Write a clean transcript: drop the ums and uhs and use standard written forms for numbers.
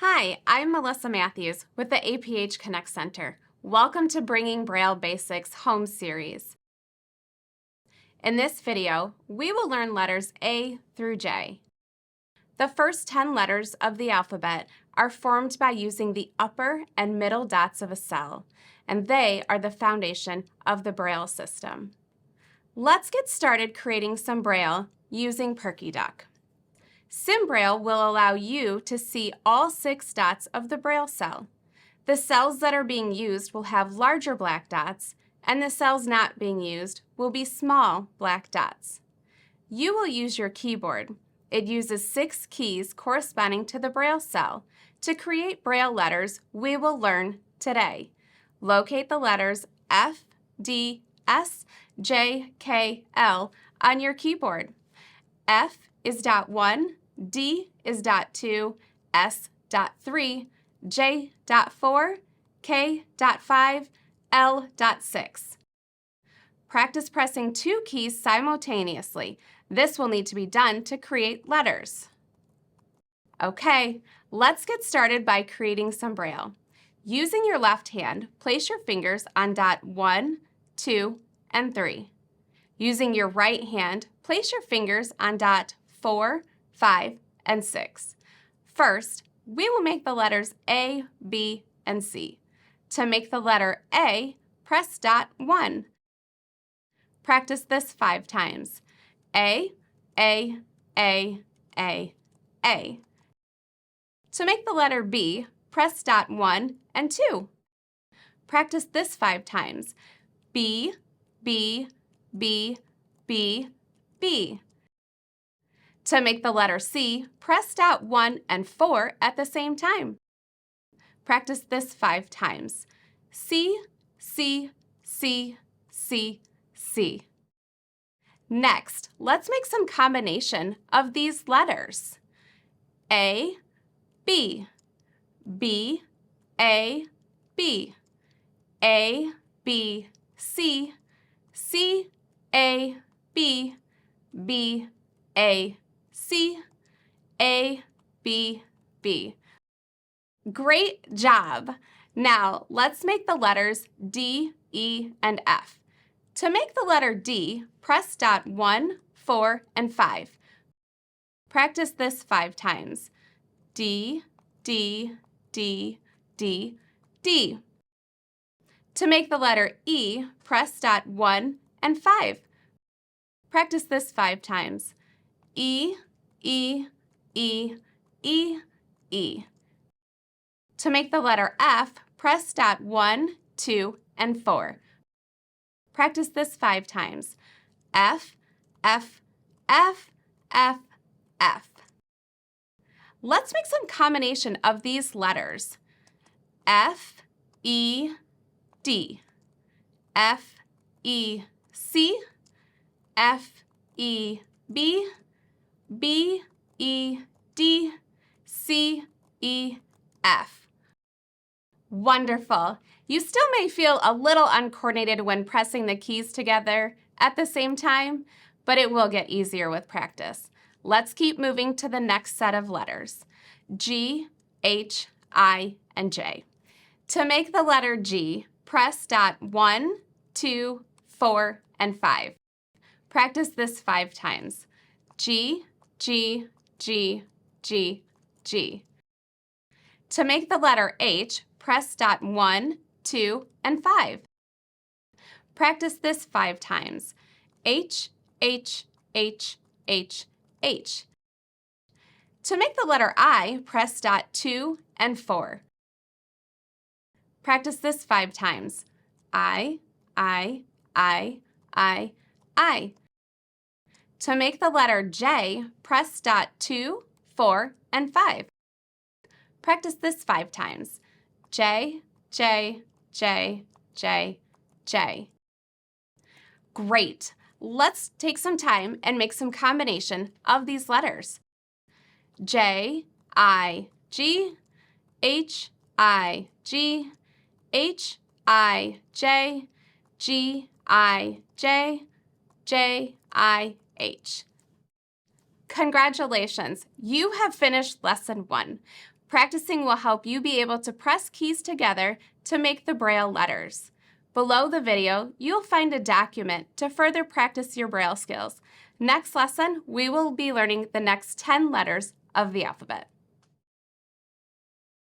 Hi, I'm Melissa Matthews with the APH Connect Center. Welcome to Bringing Braille Basics Home Series. In this video, we will learn letters A through J. The first 10 letters of the alphabet are formed by using the upper and middle dots of a cell, and they are the foundation of the Braille system. Let's get started creating some Braille using Perky Duck. SimBraille will allow you to see all 6 dots of the Braille cell. The cells that are being used will have larger black dots, and the cells not being used will be small black dots. You will use your keyboard. It uses 6 keys corresponding to the Braille cell to create Braille letters we will learn today. Locate the letters F, D, S, J, K, L on your keyboard. F is dot 1, D is dot 2, S dot 3, J dot 4, K dot 5, L dot 6. Practice pressing 2 keys simultaneously. This will need to be done to create letters. Okay, let's get started by creating some Braille. Using your left hand, place your fingers on dot 1, 2, and 3. Using your right hand, place your fingers on dot 4, 5, and 6. First, we will make the letters A, B, and C. To make the letter A, press dot 1. Practice this 5 times. A, A, A, A, A. To make the letter B, press dot 1 and 2. Practice this 5 times. B, B, B, B, B. To make the letter C, press dot 1 and 4 at the same time. Practice this 5 times. C, C, C, C, C. Next, let's make some combination of these letters. A, B, B, A, B, A, B, C, C, A, B, B, A, C, A, B, B. Great job! Now, let's make the letters D, E, and F. To make the letter D, press dot 1, 4, and 5. Practice this 5 times. D, D, D, D, D. To make the letter E, press dot 1 and 5. Practice this 5 times. E, E, E, E, E. To make the letter F, press dot 1, 2, and 4. Practice this 5 times. F, F, F, F, F. Let's make some combination of these letters. F, E, D. F, E, C. F, E, B. B, E, D, C, E, F. Wonderful! You still may feel a little uncoordinated when pressing the keys together at the same time, but it will get easier with practice. Let's keep moving to the next set of letters. G, H, I, and J. To make the letter G, press dot 1, 2, 4, and 5. Practice this 5 times. G, G, G, G, G. To make the letter H, press dot 1, 2, and 5. Practice this 5 times. H, H, H, H, H. To make the letter I, press dot 2 and 4. Practice this 5 times. I, I, I, I, I. To make the letter J, press dot 2, 4, and 5. Practice this 5 times. J, J, J, J, J. Great! Let's take some time and make some combination of these letters. J, I, G, H, I, G, H, I, J, G, I, J, J, I, H. Congratulations! You have finished Lesson 1. Practicing will help you be able to press keys together to make the Braille letters. Below the video, you'll find a document to further practice your Braille skills. Next lesson, we will be learning the next 10 letters of the alphabet.